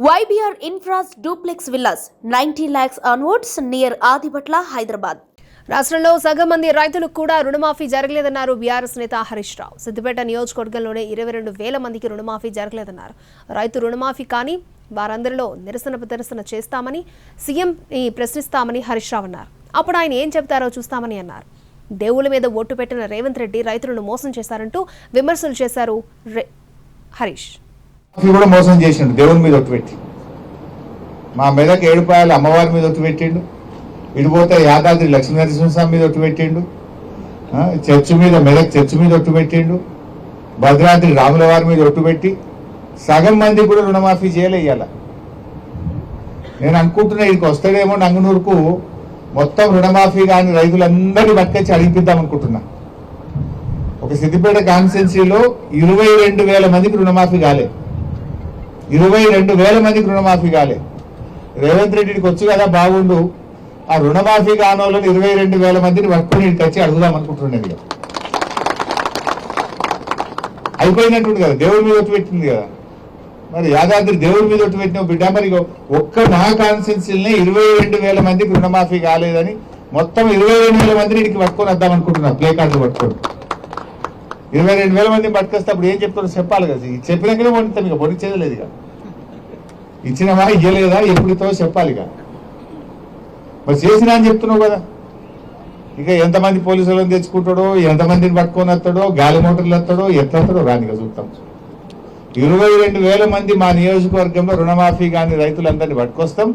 YBR Infra's duplex villas, 90 lakhs onwards near Adipatla, Hyderabad. రాష్ట్రంలో సగం మంది రైతులకు కూడా రుణమాఫీ జరగలేదన్నారు బీఆర్ఎస్ నేత హరీష్ రావు. సిద్దిపేట నియోజకవర్గంలోనే 22,000 మందికి రుణమాఫీ జరగలేదన్నారు. రైతు రుణమాఫీ కానీ వారందరిలో నిరసన ప్రదర్శన చేస్తామని సీఎంని ప్రశ్నిస్తామని హరీష్ రావు అన్నారు. అప్పుడు ఆయన ఏం చెబుతారో చూస్తామని అన్నారు. దేవుళ్ళ మీద ఓటు పెట్టిన రేవంత్ రెడ్డి రైతులను మోసం చేశారంటూ విమర్శలు చేశారు హరీష్. కూడా మోసం చేసిండు, దేవుని మీద ఒట్టు పెట్టి మా మెదక్ ఏడుపాయలు అమ్మవారి మీద ఒట్టు పెట్టిండు, ఇడిపోతే యాదాద్రి లక్ష్మీనరసింహస్వామి మీద ఒట్టు పెట్టిండు, చర్చి మీద మెదక్ చర్చి మీద ఒట్టు పెట్టిండు, భద్రాద్రి రాముల వారి మీద ఒట్టు పెట్టి సగం మంది కూడా రుణమాఫీ చేయలేయాల. నేను అనుకుంటున్నా ఇక్కడికి వస్తాడేమో నంగునూరుకు మొత్తం రుణమాఫీ కానీ రైతులందరినీ పట్టుకొచ్చి అడిగిద్దాం అనుకుంటున్నా. ఒక సిద్దిపేట కాన్స్టిట్యున్సీలో 22,000 మందికి రుణమాఫీ కాలే, 22,000 మందికి రుణమాఫీ కాలే. రేవంత్ రెడ్డికి వచ్చు కదా బాగుండు, ఆ రుణమాఫీ కానోళ్ళని 22,000 మందిని పట్టుకుని వచ్చి అడుగుదాం అనుకుంటున్నది కదా. అయిపోయినట్టుంది కదా, దేవుడి మీద ఒట్టు పెట్టింది కదా. మరి యాదాద్రి దేవుడి మీద ఒట్టు పెట్టిన బిడ్డ, మరి ఒక్క నా కాన్స్టిట్యున్సీలనే 22,000 మందికి రుణమాఫీ కాలేదని మొత్తం 22,000 మందిని ఇక్కడికి పట్టుకొని వద్దాం అనుకుంటున్నా. ప్లే కార్డులు పట్టుకొని 22,000 మందిని పట్టుకొస్తే అప్పుడు ఏం చెప్తారో చెప్పాలి కదా. చెప్పినాకనే పొందుతాం, ఇక పొందించేది లేదు. ఇక ఇచ్చినవా ఇయ్యలేదా ఎప్పుడుతో చెప్పాలి. ఇక మరి చేసినా అని చెప్తున్నావు కదా. ఇక ఎంతమంది పోలీసులను తెచ్చుకుంటాడో, ఎంతమందిని పట్టుకొని వస్తాడో, గాలి మోటార్లు వస్తాడో, ఎట్లా వస్తాడో రానిగా చూస్తాం. 22,000 మంది మా నియోజకవర్గంలో రుణమాఫీ కానీ రైతులందరినీ పట్టుకొస్తాం.